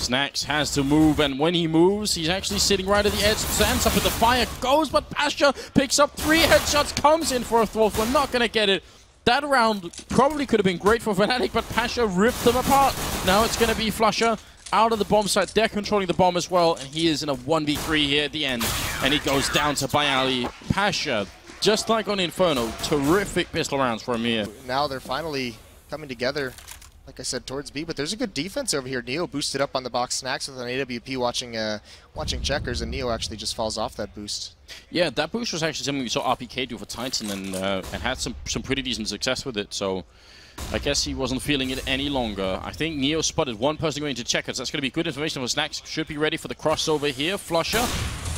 Snax has to move, and when he moves, he's actually sitting right at the edge. Stands up in the fire, goes, but Pasha picks up 3 headshots, comes in for a 4th. We're not going to get it. That round probably could have been great for Fnatic, but Pasha ripped them apart. Now it's going to be Flusha out of the bomb site. They're controlling the bomb as well, and he is in a 1v3 here at the end. And he goes down to Bayali. Pasha, just like on Inferno, terrific pistol rounds for EMEA. Now they're finally coming together, like I said, towards B, but there's a good defense over here. Neo boosted up on the box. Snax with an AWP watching checkers, and Neo actually just falls off that boost. Yeah, that boost was actually something we saw RPK do for Titan, and had some pretty decent success with it, so I guess he wasn't feeling it any longer. I think Neo spotted one person going to checkers. That's going to be good information for Snax. Should be ready for the crossover here. Flusha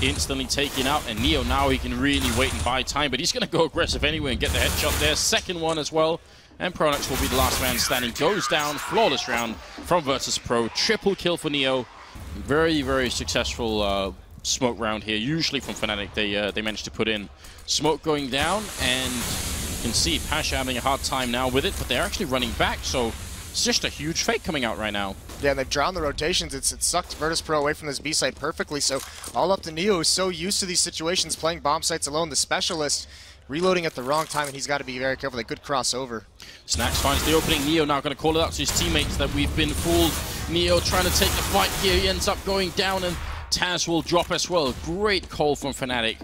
instantly taken out, and Neo now he can really wait and buy time, but he's going to go aggressive anyway and get the headshot there. Second one as well. And Pronax will be the last man standing. Goes down, flawless round from Virtus.Pro. Triple kill for Neo. Very, very successful smoke round here. Usually from Fnatic, they managed to put in smoke going down, and you can see Pasha having a hard time now with it, but they're actually running back, so it's just a huge fake coming out right now. Yeah, and they've drawn the rotations. It sucked Virtus.Pro away from this B site perfectly, so all up to Neo, who's so used to these situations, playing bomb sites alone. The specialist reloading at the wrong time, and he's got to be very careful. They could cross over. Snax finds the opening. Neo now going to call it out to his teammates that we've been fooled. Neo trying to take the fight here. He ends up going down, and Taz will drop as well. Great call from Fnatic.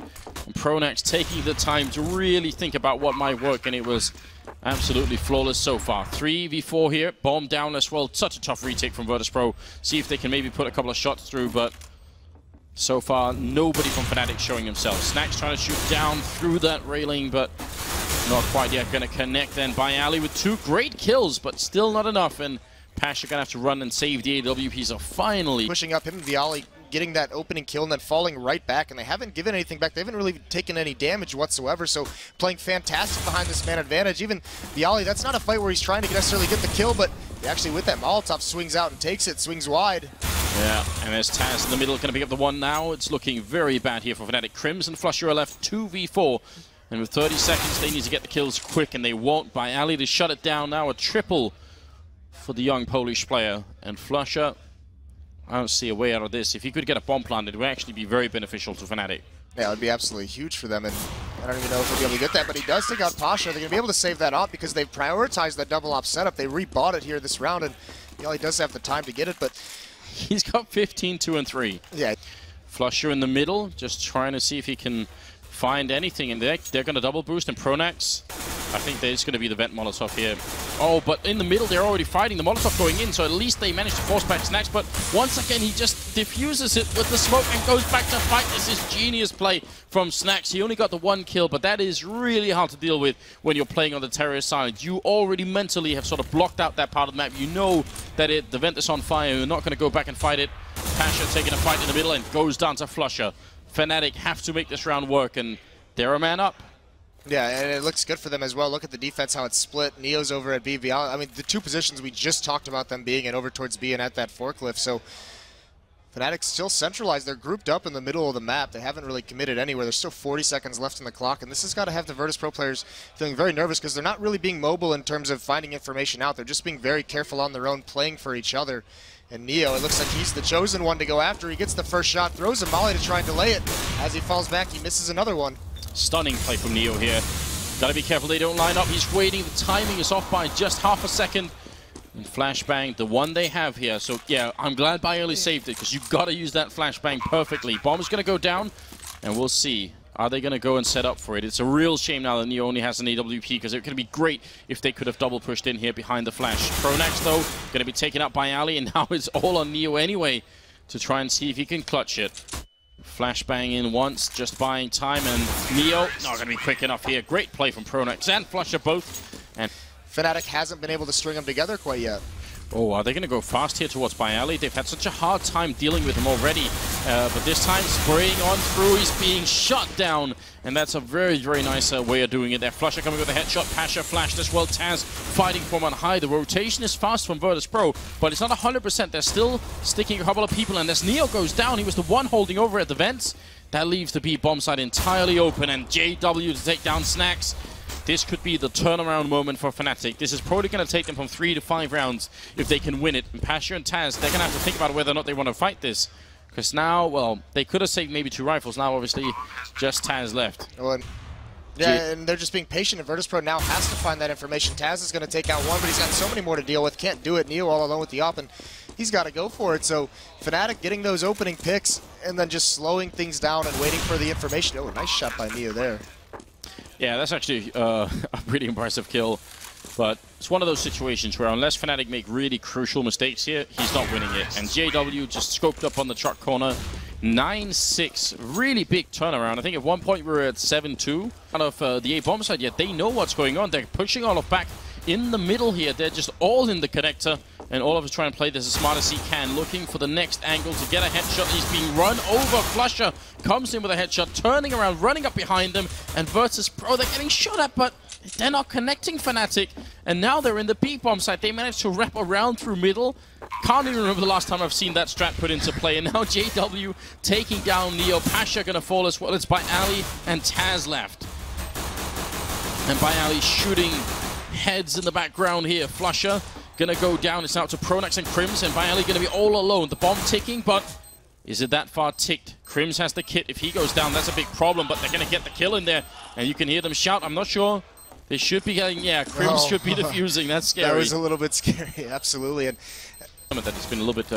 And Pronax taking the time to really think about what might work, and it was absolutely flawless so far. 3v4 here. Bomb down as well. Such a tough retake from Virtus.Pro. See if they can maybe put a couple of shots through, but so far, nobody from Fnatic showing himself. Snax trying to shoot down through that railing, but not quite yet. Going to connect then by Ali with 2 great kills, but still not enough. And Pasha going to have to run and save the AWP, so finally pushing up him and Viali getting that opening kill and then falling right back, and they haven't given anything back. They haven't really taken any damage whatsoever, so playing fantastic behind this man advantage. Even Viali, that's not a fight where he's trying to necessarily get the kill, but he actually with that Molotov swings out and takes it, swings wide. Yeah, and there's Taz in the middle, going to pick up the one now. It's looking very bad here for Fnatic. Crimson Flusher are left 2v4, and with 30 seconds, they need to get the kills quick, and they won't. By Ali to shut it down now. A triple for the young Polish player, and Flusher, I don't see a way out of this. If he could get a bomb planted, it would actually be very beneficial to Fnatic. Yeah, it would be absolutely huge for them, and I don't even know if he'll be able to get that, but he does take out Pasha. They're going to be able to save that op because they've prioritized that double op setup. They rebought it here this round, and he does have the time to get it, but he's got 15, 2, and 3. Yeah. Flusher in the middle, just trying to see if he can find anything in there. They're going to double boost, and Pronax, I think there's going to be the vent Molotov here. Oh, but in the middle, they're already fighting the Molotov going in, so at least they managed to force back Snax, but once again, he just diffuses it with the smoke and goes back to fight. This is genius play from Snax. He only got the 1 kill, but that is really hard to deal with when you're playing on the terrorist side. You already mentally have sort of blocked out that part of the map. You know that the vent is on fire. You're not going to go back and fight it. Pasha taking a fight in the middle and goes down to Flusher. Fnatic have to make this round work, and they're a man up. Yeah, and it looks good for them as well. Look at the defense, how it's split. Neo's over at B. I mean, the 2 positions we just talked about them being in, over towards B and at that forklift. So Fnatic still centralized. They're grouped up in the middle of the map. They haven't really committed anywhere. There's still 40 seconds left in the clock, and this has got to have the Virtus.Pro players feeling very nervous because they're not really being mobile in terms of finding information out. They're just being very careful on their own, playing for each other. And Neo, it looks like he's the chosen one to go after. He gets the first shot, throws a molly to try and delay it. As he falls back, he misses another one. Stunning play from Neo here. Gotta be careful they don't line up. He's waiting. The timing is off by just half a second. And flashbang, the one they have here. So yeah, I'm glad Bioli saved it because you've got to use that flashbang perfectly. Bomb is going to go down, and we'll see. Are they going to go and set up for it? It's a real shame now that Neo only has an AWP because it could be great if they could have double pushed in here behind the flash. Pronax, though, going to be taken out by Ali, and now it's all on Neo anyway to try and see if he can clutch it. Flashbang in once, just buying time, and Neo not going to be quick enough here. Great play from Pronax and Flusher both. And Fnatic hasn't been able to string them together quite yet. Oh, are they going to go fast here towards Bayali? They've had such a hard time dealing with him already. But this time, spraying on through, he's being shot down. And that's a very, very nice way of doing it there. Flusher coming with a headshot. Pasha flashed as well. Taz fighting from on high. The rotation is fast from Virtus.Pro, but it's not 100%. They're still sticking a couple of people. And as Neo goes down, he was the one holding over at the vents. That leaves the B bomb site entirely open. And JW to take down Snax. this could be the turnaround moment for Fnatic. This is probably going to take them from 3 to 5 rounds if they can win it. And Pasha and Taz, they're going to have to think about whether or not they want to fight this. Because now, well, they could have saved maybe 2 rifles. Now, obviously, just Taz left. Well, yeah, and they're just being patient, and Virtus.Pro now has to find that information. Taz is going to take out one, but he's got so many more to deal with. Can't do it. Neo all alone with the op, and he's got to go for it. So Fnatic getting those opening picks and then just slowing things down and waiting for the information. Oh, nice shot by Neo there. Yeah, that's actually a pretty impressive kill. But it's one of those situations where unless Fnatic make really crucial mistakes here, he's not winning it. And JW just scoped up on the truck corner. 9-6, really big turnaround. I think at one point we were at 7-2 out of the A bomb side. Yet they know what's going on. They're pushing all of back in the middle here. They're just all in the connector, and all of us trying to play this as smart as he can, looking for the next angle to get a headshot. He's being run over. Flusher comes in with a headshot, turning around, running up behind them, and Virtus.Pro, they're getting shot at, but they're not connecting Fnatic, and now they're in the B bomb site. They managed to wrap around through middle. Can't even remember the last time I've seen that strat put into play. And now JW taking down Neo. Pasha gonna fall as well. It's by Ali and Taz left. And by Ali shooting heads in the background here. Flusher gonna go down. It's out to Pronax and Crims, and by Ali gonna be all alone. The bomb ticking, but is it that far ticked? Crims has the kit. If he goes down, that's a big problem, but they're gonna get the kill in there. And you can hear them shout. I'm not sure. They should be getting, yeah, Crims should be defusing. That's scary. That was a little bit scary, absolutely. And that has been a little bit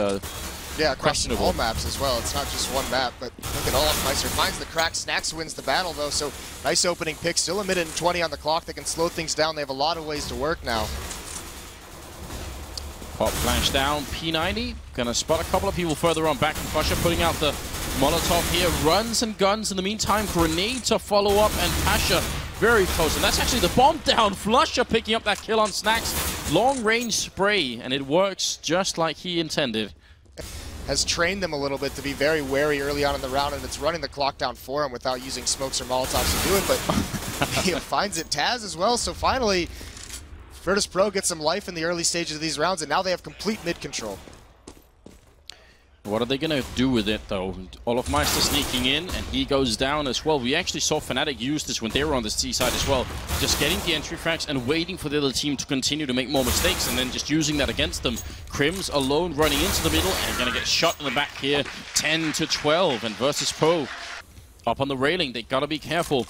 yeah, questionable. All maps as well. It's not just one map, but look at Olofmeister finds the crack. Snax wins the battle, though, so nice opening pick. Still 1:20 on the clock. They can slow things down. They have a lot of ways to work now. Pop flash down. P90 gonna spot a couple of people further on. Back from Pasha putting out the Molotov here. Runs and guns in the meantime. Grenade to follow up, and Pasha very close. And that's actually the bomb down. Flusher picking up that kill on Snax. Long range spray, and it works just like he intended. Has trained them a little bit to be very wary early on in the round, and it's running the clock down for him without using smokes or Molotovs to do it, but he finds it. Taz as well, so finally Virtus.Pro gets some life in the early stages of these rounds, and now they have complete mid control. What are they going to do with it, though? Olofmeister sneaking in, and he goes down as well. We actually saw Fnatic use this when they were on the C side as well. Just getting the entry frags and waiting for the other team to continue to make more mistakes, and then just using that against them. Crims alone running into the middle, and going to get shot in the back here. 10-12, and Virtus.Pro up on the railing. They got to be careful.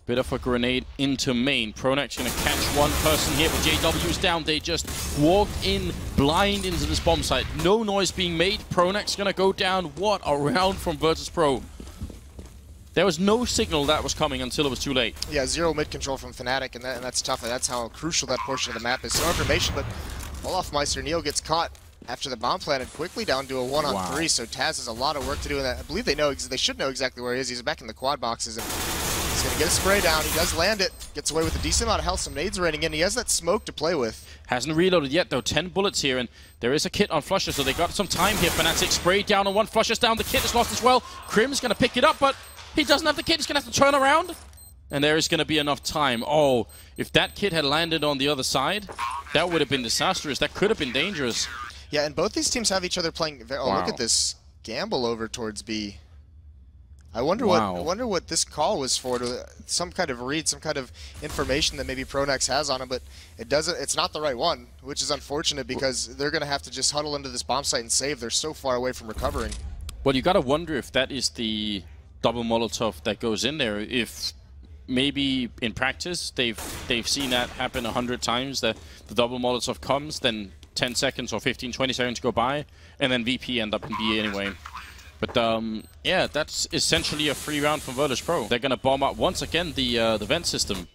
Bit of a grenade into main. Pronax going to catch one person here, but JW's down. They just walked in blind into this bomb site. No noise being made. Pronax going to go down. What a round from Virtus.Pro. There was no signal that was coming until it was too late. Yeah, zero mid control from Fnatic, and that's tough. And that's how crucial that portion of the map is. No information, but Olofmeister Neo gets caught after the bomb planted quickly down to a 1-on-3. So Taz has a lot of work to do, and I believe they should know exactly where he is. He's back in the quad boxes, and he's going to get a spray down. He does land it. Gets away with a decent amount of health. Some nades raining in. He has that smoke to play with. Hasn't reloaded yet, though. 10 bullets here, and there is a kit on Flusher, so they got some time here. Fnatic spray down on one. Flusher's down. The kit is lost as well. Crim's going to pick it up, but he doesn't have the kit. He's going to have to turn around, and there is going to be enough time. Oh, if that kit had landed on the other side, that would have been disastrous. That could have been dangerous. Yeah, and both these teams have each other playing. Oh, wow. Look at this gamble over towards B. I wonder what this call was for. Some kind of read, some kind of information that maybe Pronax has on him, but it doesn't. It's not the right one, which is unfortunate because they're going to have to just huddle into this bomb site and save. They're so far away from recovering. Well, you got to wonder if that is the double Molotov that goes in there. If maybe in practice they've seen that happen 100 times. That the double Molotov comes, then 10 seconds or 15, 20 seconds go by, and then VP end up in B anyway. But yeah, that's essentially a free round from Virtus.Pro. They're gonna bomb out once again the vent system.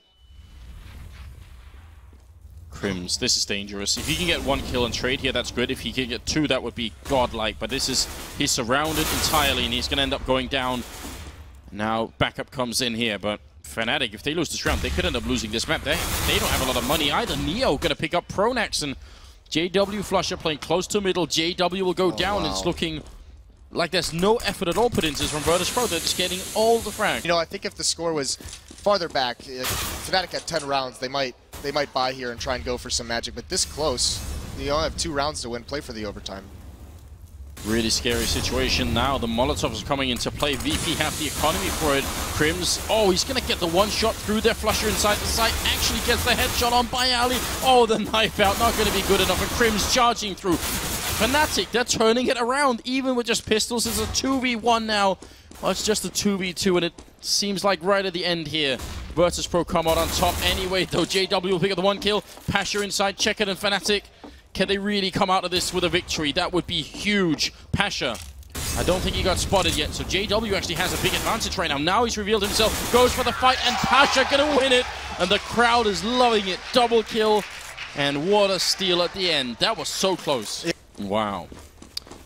Crims, this is dangerous. If he can get one kill and trade here, that's good. If he can get two, that would be godlike. But he's surrounded entirely, and he's gonna end up going down. Now backup comes in here, but Fnatic, if they lose this round, they could end up losing this map. They don't have a lot of money either. Neo gonna pick up Pronax, and JW Flusher playing close to middle. JW will go down. Wow. It's looking like there's no effort at all put into this from Virtus.Pro. They're just getting all the frags. You know, I think if the score was farther back, Fnatic had 10 rounds, they might buy here and try and go for some magic. But this close, you only have 2 rounds to win. Play for the overtime. Really scary situation now. The Molotovs are coming into play. VP have the economy for it. Crims, oh, he's going to get the one shot through there. Flusher inside the site. Actually gets the headshot on by Ali. Oh, the knife out. Not going to be good enough. And Crims charging through. Fnatic, they're turning it around. Even with just pistols, it's a 2v1 now. Well, it's just a 2v2, and it seems like right at the end here. Virtus.Pro come out on top anyway, though. JW will pick up the one kill. Pasha inside, Checker and Fnatic. Can they really come out of this with a victory? That would be huge. Pasha, I don't think he got spotted yet, so JW actually has a big advantage right now. Now he's revealed himself, goes for the fight, and Pasha gonna win it. And the crowd is loving it. Double kill, and what a steal at the end. That was so close. Wow.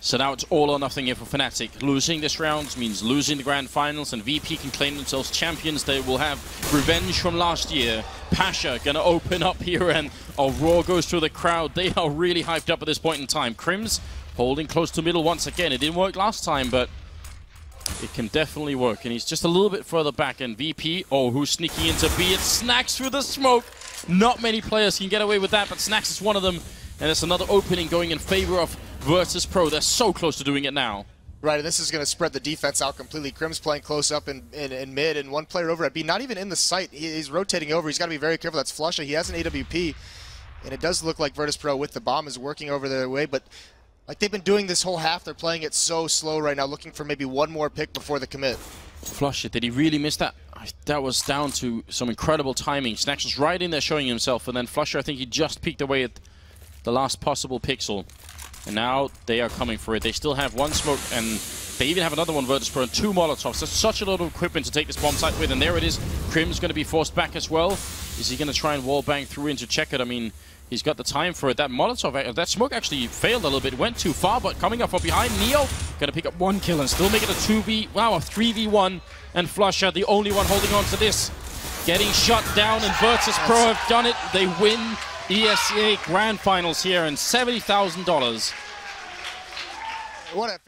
So now it's all or nothing here for Fnatic. Losing this round means losing the grand finals, and VP can claim themselves champions. They will have revenge from last year. Pasha gonna open up here, and a roar goes through the crowd. They are really hyped up at this point in time. Crims holding close to middle once again. It didn't work last time, but it can definitely work. And he's just a little bit further back, and VP, oh, who's sneaking into B? It's Snax through the smoke. Not many players can get away with that, but Snax is one of them. And it's another opening going in favor of Virtus.Pro. They're so close to doing it now. Right, and this is going to spread the defense out completely. Crims playing close up in mid, and one player over at B, not even in the site. He's rotating over. He's got to be very careful. That's Flusha. He has an AWP, and it does look like Virtus.Pro with the bomb is working over their way, but like they've been doing this whole half, they're playing it so slow right now, looking for maybe one more pick before the commit. Flusha, did he really miss that? That was down to some incredible timing. Snax was right in there showing himself, and then Flusha, I think he just peeked away at the last possible pixel. And now they are coming for it. They still have one smoke, and they even have another one, Virtus.Pro, and two Molotovs. There's such a lot of equipment to take this bomb site with, and there it is. Crim's going to be forced back as well. Is he going to try and wall bang through into Checker? I mean, he's got the time for it. That Molotov, that smoke actually failed a little bit. Went too far, but coming up from behind, Neo going to pick up one kill and still make it a 3v1. And Flusha, the only one holding on to this. Getting shut down, and Virtus.Pro have done it. They win ESEA Grand Finals here, and $70,000. What a